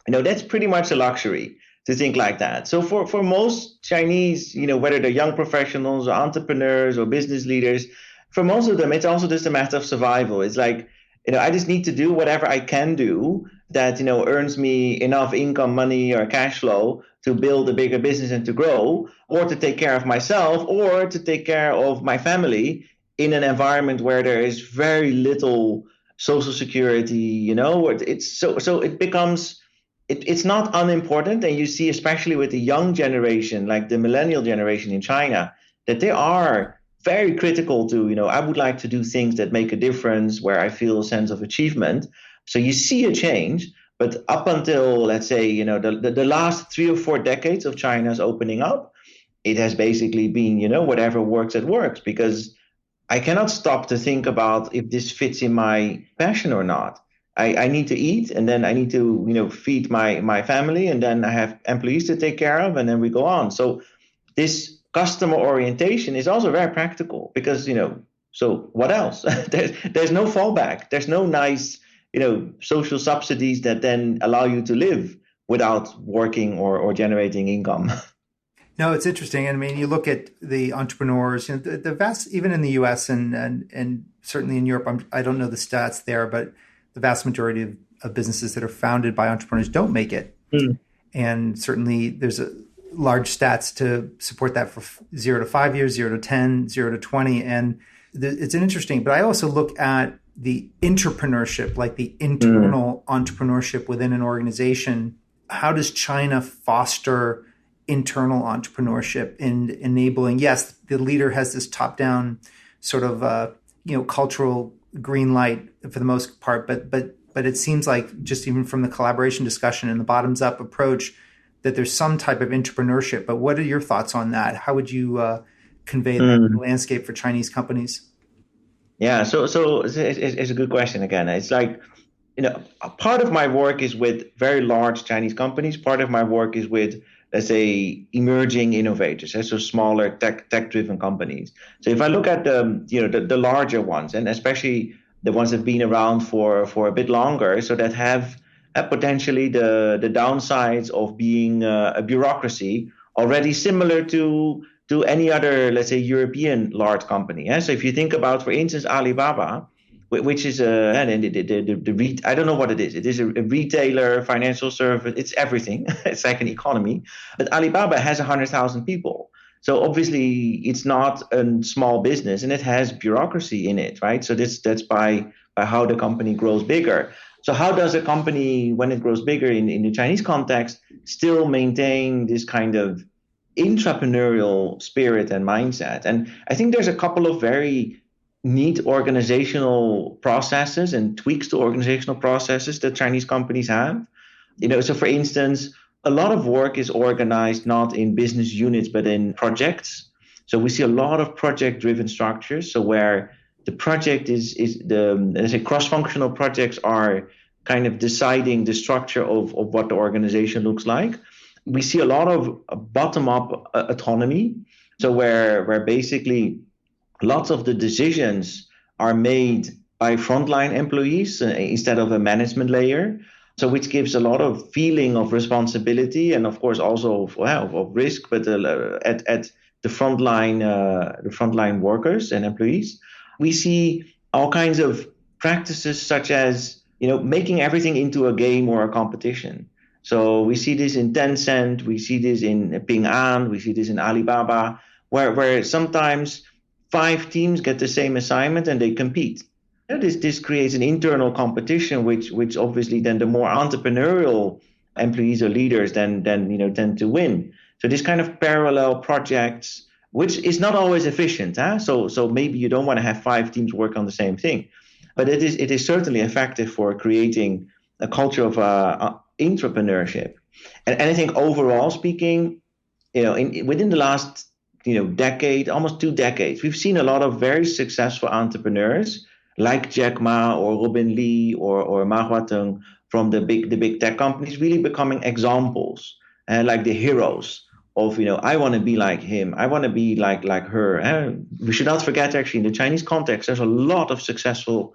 that's pretty much a luxury to think like that. So for most Chinese, whether they're young professionals or entrepreneurs or business leaders, for most of them, it's also just a matter of survival. It's like, I just need to do whatever I can do that, earns me enough income, money, or cash flow to build a bigger business and to grow, or to take care of myself, or to take care of my family in an environment where there is very little social security, it's so it becomes, it's not unimportant. And you see, especially with the young generation, like the millennial generation in China, that they are very critical to, I would like to do things that make a difference, where I feel a sense of achievement. So you see a change, but up until, let's say, the last 3 or 4 decades of China's opening up, it has basically been, whatever works, it works, because I cannot stop to think about if this fits in my passion or not. I need to eat, and then I need to, feed my family, and then I have employees to take care of, and then we go on. So this customer orientation is also very practical because, so what else? There's no fallback. There's no nice, social subsidies that then allow you to live without working or generating income. No, it's interesting. I mean, you look at the entrepreneurs, the vast, even in the US and certainly in Europe, I don't know the stats there, but the vast majority of businesses that are founded by entrepreneurs don't make it. And certainly there's large stats to support that for 0 to 5 years, 0 to 10, 0 to 20. And it's an interesting, but I also look at the entrepreneurship, like the internal entrepreneurship within an organization. How does China foster internal entrepreneurship in enabling, yes, the leader has this top-down sort of, cultural green light for the most part, but it seems like just even from the collaboration discussion and the bottoms-up approach, that there's some type of entrepreneurship. But what are your thoughts on that? How would you convey the landscape for Chinese companies? Yeah, so it's a good question again. It's like, a part of my work is with very large Chinese companies. Part of my work is with, let's say, emerging innovators, so smaller tech-driven companies. So if I look at the larger ones, and especially the ones that have been around for a bit longer, so that have potentially the downsides of being a bureaucracy already similar to any other, let's say, European large company. So if you think about, for instance, Alibaba, which is I don't know what it is. It is a retailer, financial service. It's everything. It's like an economy. But Alibaba has 100,000 people. So obviously it's not a small business, and it has bureaucracy in it, right? So that's by how the company grows bigger. So how does a company, when it grows bigger in the Chinese context, still maintain this kind of entrepreneurial spirit and mindset? And I think there's a couple of very neat organizational processes and tweaks to organizational processes that Chinese companies have. So for instance, a lot of work is organized not in business units, but in projects. So we see a lot of project-driven structures. So where the project is let's say, cross-functional projects are kind of deciding the structure of what the organization looks like. We see a lot of bottom-up autonomy. So where basically lots of the decisions are made by frontline employees instead of a management layer. So which gives a lot of feeling of responsibility and, of course, also of risk, but at the frontline workers and employees. We see all kinds of practices such as, making everything into a game or a competition. So we see this in Tencent, we see this in Ping An, we see this in Alibaba, where sometimes 5 teams get the same assignment and they compete. This creates an internal competition, which obviously then the more entrepreneurial employees or leaders then tend to win. So this kind of parallel projects, which is not always efficient. So maybe you don't want to have 5 teams work on the same thing, but it is certainly effective for creating a culture of entrepreneurship. And I think overall speaking, within the last decade, almost 2 decades, we've seen a lot of very successful entrepreneurs like Jack Ma or Robin Lee or Ma Huateng from the big tech companies really becoming examples and like the heroes of, I want to be like him. I want to be like her. We should not forget, actually, in the Chinese context, there's a lot of successful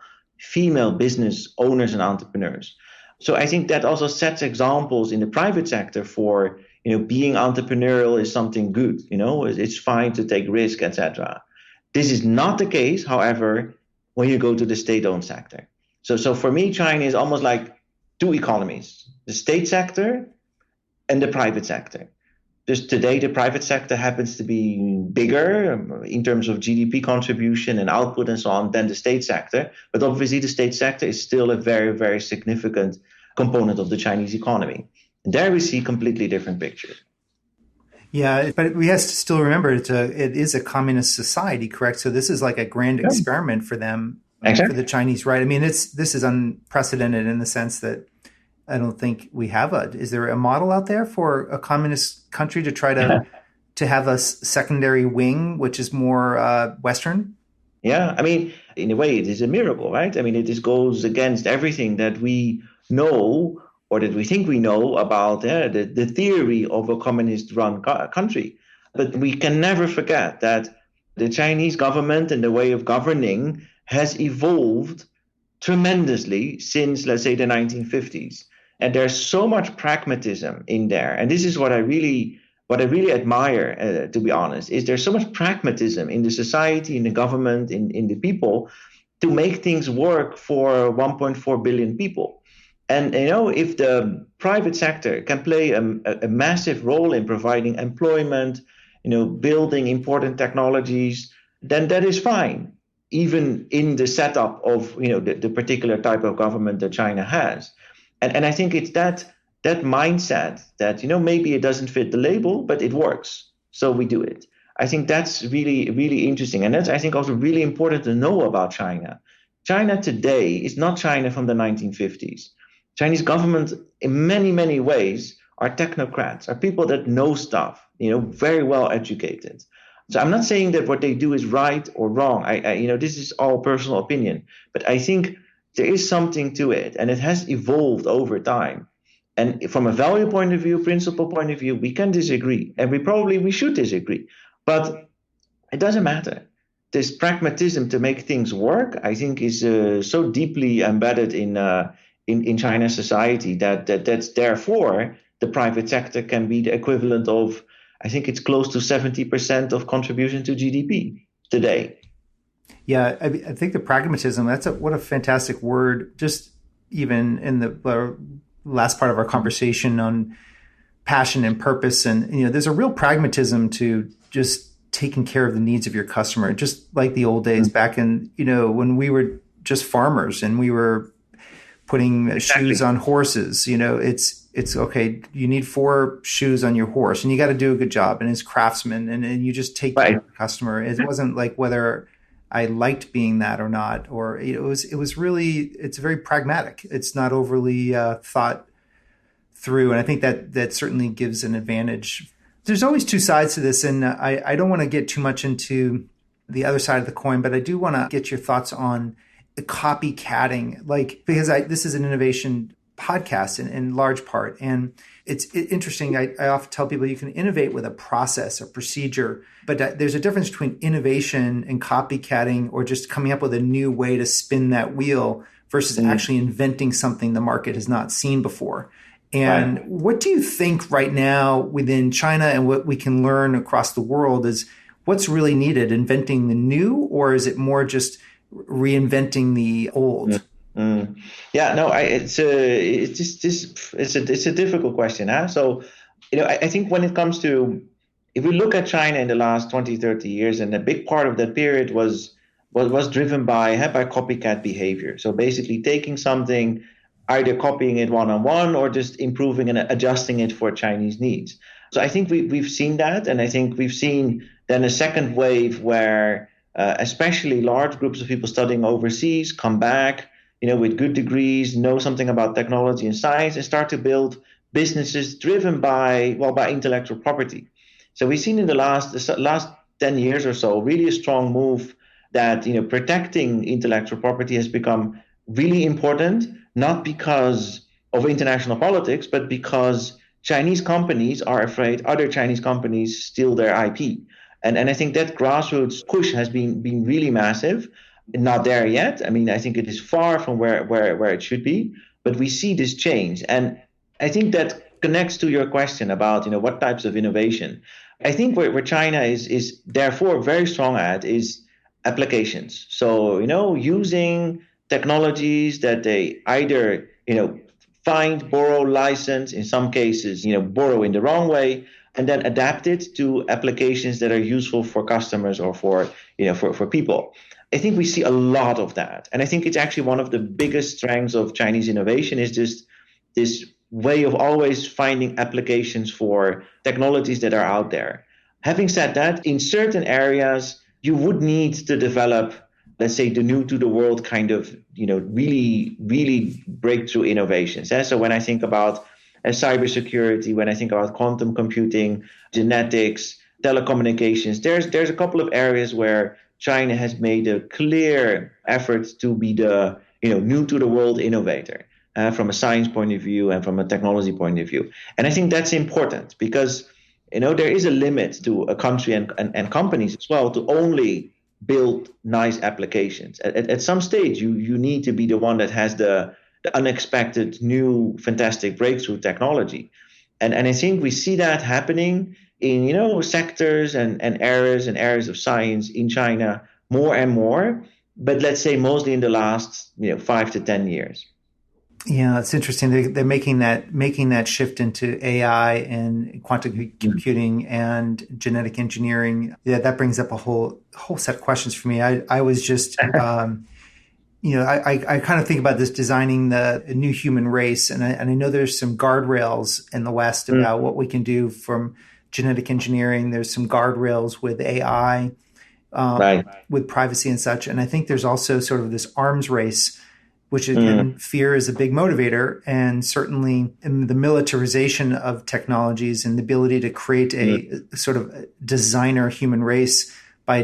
female business owners and entrepreneurs. So I think that also sets examples in the private sector for, being entrepreneurial is something good. It's fine to take risk, etc. This is not the case, however, when you go to the state-owned sector. So for me, China is almost like 2 economies, the state sector and the private sector. Just today, the private sector happens to be bigger in terms of GDP contribution and output and so on than the state sector. But obviously, the state sector is still a very, very significant component of the Chinese economy. And there we see completely different pictures. Yeah, but we have to still remember it is a communist society, correct? So this is like a grand experiment for them, exactly. For the Chinese, right? I mean, this is unprecedented in the sense that I don't think we have is there a model out there for a communist country to try to have a secondary wing, which is more Western? Yeah, I mean, in a way, it is a miracle, right? I mean, it goes against everything that we know or that we think we know about the theory of a communist-run country. But we can never forget that the Chinese government and the way of governing has evolved tremendously since, let's say, the 1950s. And there's so much pragmatism in there. And this is what I really admire, to be honest, is there's so much pragmatism in the society, in the government, in the people to make things work for 1.4 billion people. And, if the private sector can play a massive role in providing employment, building important technologies, then that is fine, even in the setup of, the particular type of government that China has. And I think it's that mindset that, maybe it doesn't fit the label, but it works. So we do it. I think that's really, really interesting. And that's, I think, also really important to know about China. China today is not China from the 1950s. Chinese government, in many, many ways, are technocrats, are people that know stuff, very well educated. So I'm not saying that what they do is right or wrong. This is all personal opinion. But I think there is something to it, and it has evolved over time. And from a value point of view, principle point of view, we can disagree, and we should disagree. But it doesn't matter. This pragmatism to make things work, I think, is so deeply embedded in China's society that's therefore the private sector can be the equivalent of, I think it's close to 70% of contribution to GDP today. Yeah, I think the pragmatism, what a fantastic word. Just even in the last part of our conversation on passion and purpose. And, there's a real pragmatism to just taking care of the needs of your customer, just like the old days back in, when we were just farmers and we were putting shoes on horses. It's okay. You need 4 shoes on your horse and you got to do a good job. And as craftsmen and you just take care of the customer. It wasn't like whether I liked being that or not, or it was really, it's very pragmatic. It's not overly thought through. And I think that certainly gives an advantage. There's always 2 sides to this. And I don't want to get too much into the other side of the coin, but I do want to get your thoughts on the copycatting, because this is an innovation podcast in large part. And it's interesting. I often tell people you can innovate with a process, a procedure, but there's a difference between innovation and copycatting or just coming up with a new way to spin that wheel versus actually inventing something the market has not seen before. And what do you think right now within China and what we can learn across the world is what's really needed, inventing the new, or is it more just reinventing the old? Yeah, no, it's a difficult question, huh? So, I think when it comes to, if we look at China in the last 20, 30 years, and a big part of that period was driven by copycat behavior. So basically taking something, either copying it one on one or just improving and adjusting it for Chinese needs. So I think we've seen that, and I think we've seen then a second wave where especially large groups of people studying overseas come back, with good degrees, know something about technology and science, and start to build businesses driven by intellectual property. So we've seen in the last 10 years or so really a strong move that protecting intellectual property has become really important, not because of international politics, but because Chinese companies are afraid other Chinese companies steal their IP. And I think that grassroots push has been really massive. Not there yet. I mean, I think it is far from where it should be, but we see this change. And I think that connects to your question about, what types of innovation. I think where China is therefore very strong at is applications. So, using technologies that they either, find, borrow, license, in some cases, borrow in the wrong way, and then adapt it to applications that are useful for customers or for people. I think we see a lot of that. And I think it's actually one of the biggest strengths of Chinese innovation is just this way of always finding applications for technologies that are out there. Having said that, in certain areas, you would need to develop, let's say, the new to the world kind of, really, really breakthrough innovations. So when I think about cybersecurity, when I think about quantum computing, genetics, telecommunications, there's a couple of areas where China has made a clear effort to be the new to the world innovator from a science point of view and from a technology point of view. And I think that's important because there is a limit to a country and companies as well to only build nice applications. At some stage, you need to be the one that has the unexpected, new, fantastic breakthrough technology. And I think we see that happening in sectors and areas of science in China more and more, but let's say mostly in the last 5 to 10 years. Yeah, it's interesting. They're making that shift into AI and quantum computing and genetic engineering. Yeah, that brings up a whole set of questions for me. I was just I kind of think about this designing a new human race, and I know there's some guardrails in the West about what we can do from genetic engineering. There's some guardrails with AI, Right. with privacy and such. And I think there's also sort of this arms race, which again, fear is a big motivator. And certainly in the militarization of technologies and the ability to create a sort of designer human race by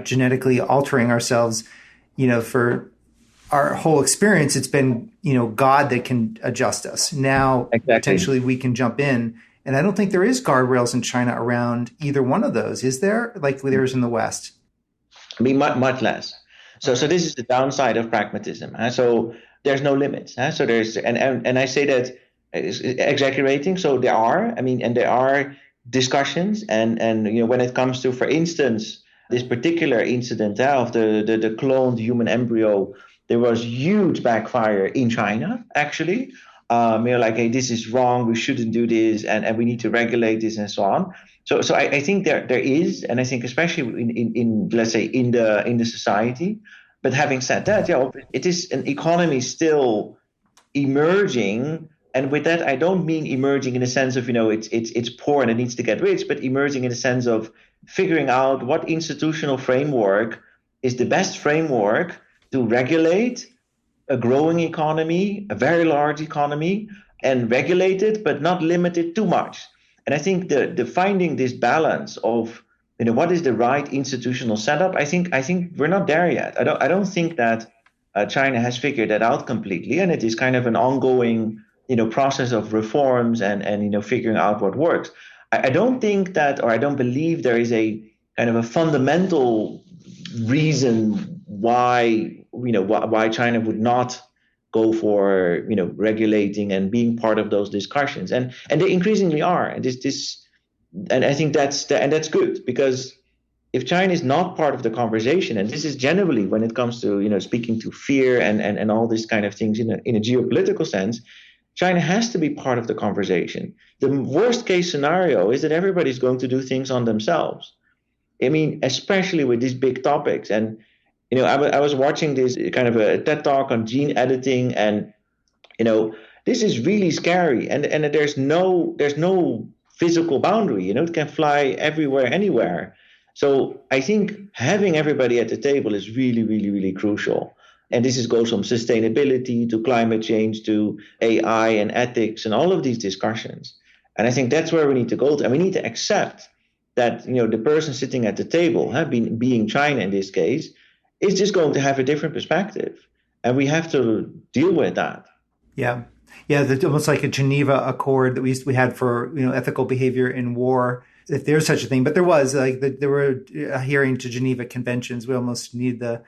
genetically altering ourselves, for our whole experience, it's been, God that can adjust us. Now, potentially we can jump in. And I don't think there is guardrails in China around either one of those. Is there, like there is in the West? I mean, much less. So this is the downside of pragmatism. So there's no limits. So there's, and I say that exaggerating. So there are discussions, and when it comes to, for instance, this particular incident of the cloned human embryo, there was huge backfire in China, actually. Like, hey, this is wrong, we shouldn't do this, and we need to regulate this and so on. So I think there is, and I think especially in let's say in the society. But having said that, it is an economy still emerging, and with that I don't mean emerging in the sense of it's poor and it needs to get rich, but emerging in the sense of figuring out what institutional framework is the best framework to regulate a growing economy, a very large economy, and regulate it, but not limit it too much. And I think the finding this balance of what is the right institutional setup, I think we're not there yet. I don't think that China has figured that out completely, and it is kind of an ongoing process of reforms and figuring out what works. I don't think that, or I don't believe there is a kind of a fundamental reason why China would not go for regulating and being part of those discussions, and they increasingly are, and I think that's good, because if China is not part of the conversation, and this is generally when it comes to speaking to fear and all these kind of things in a geopolitical sense, China has to be part of the conversation. The worst case scenario is that everybody's going to do things on themselves. I mean, especially with these big topics. And I was watching this kind of a TED talk on gene editing, and this is really scary. And there's no physical boundary. It can fly everywhere, anywhere. So I think having everybody at the table is really, really, really crucial. And this goes from sustainability to climate change to AI and ethics and all of these discussions. And I think that's where we need to go to. And we need to accept that the person sitting at the table, being China in this case, is just going to have a different perspective. And we have to deal with that. Yeah. Yeah, almost like a Geneva Accord that we had for ethical behavior in war, if there's such a thing. But there was there were adhering to Geneva Conventions. We almost need the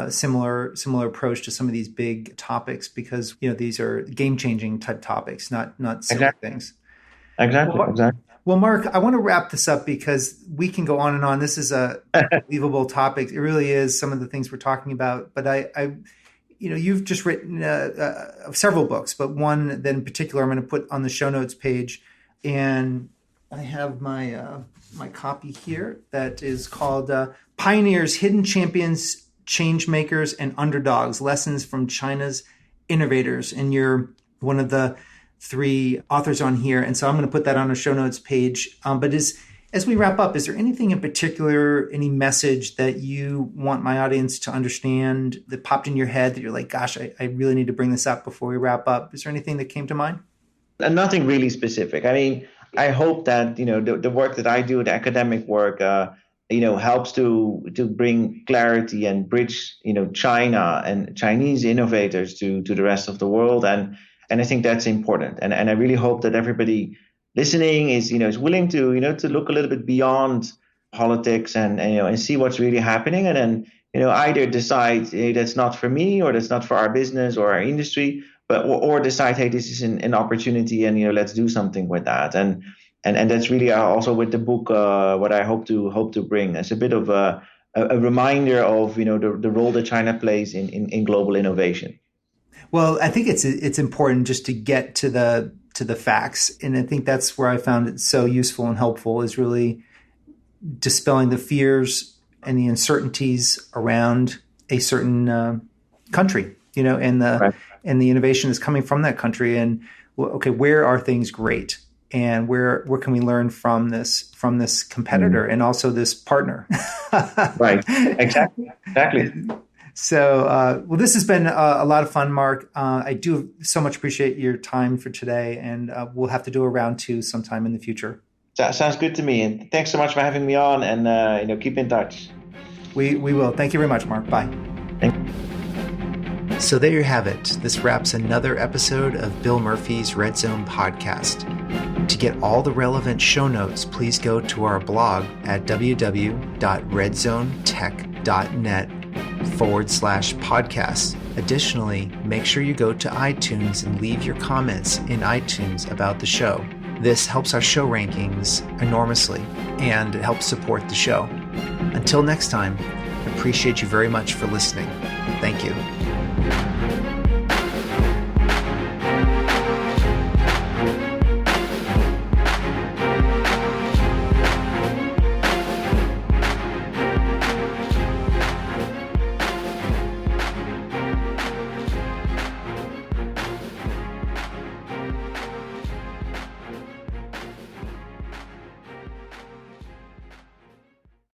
similar approach to some of these big topics, because these are game-changing type topics, not silly things. Exactly. Well, Mark, I want to wrap this up because we can go on and on. This is a unbelievable topic. It really is, some of the things we're talking about. But I you've just written several books, but one that in particular I'm going to put on the show notes page, and I have my my copy here that is called "Pioneers, Hidden Champions, Change Makers, and Underdogs: Lessons from China's Innovators." And you're one of the 3 authors on here, and so I'm going to put that on a show notes page. But as we wrap up, is there anything in particular, any message that you want my audience to understand that popped in your head that you're like, gosh, I really need to bring this up before we wrap up? Is there anything that came to mind? Nothing really specific. I mean, I hope that the work that I do, the academic work, helps to bring clarity and bridge China and Chinese innovators to the rest of the world, and I think that's important. And I really hope that everybody listening is willing to look a little bit beyond politics and see what's really happening, and then either decide, hey, that's not for me, or that's not for our business or our industry, but or decide, hey, this is an opportunity, and let's do something with that. And that's really also with the book what I hope to bring as a bit of a reminder of the role that China plays in global innovation. Well, I think it's important just to get to the facts, and I think that's where I found it so useful and helpful, is really dispelling the fears and the uncertainties around a certain country, and the innovation is coming from that country, and okay, where are things great, and where can we learn from this competitor and also this partner? Right. Exactly. So, well, this has been a lot of fun, Mark. I do so much appreciate your time for today, and we'll have to do a round 2 sometime in the future. That sounds good to me, and thanks so much for having me on, and keep in touch. We will. Thank you very much, Mark. Bye. So there you have it. This wraps another episode of Bill Murphy's Red Zone podcast. To get all the relevant show notes, please go to our blog at www.redzonetech.net/podcast. Additionally, make sure you go to iTunes and leave your comments in iTunes about the show. This helps our show rankings enormously, and it helps support the show. Until next time, I appreciate you very much for listening. Thank you.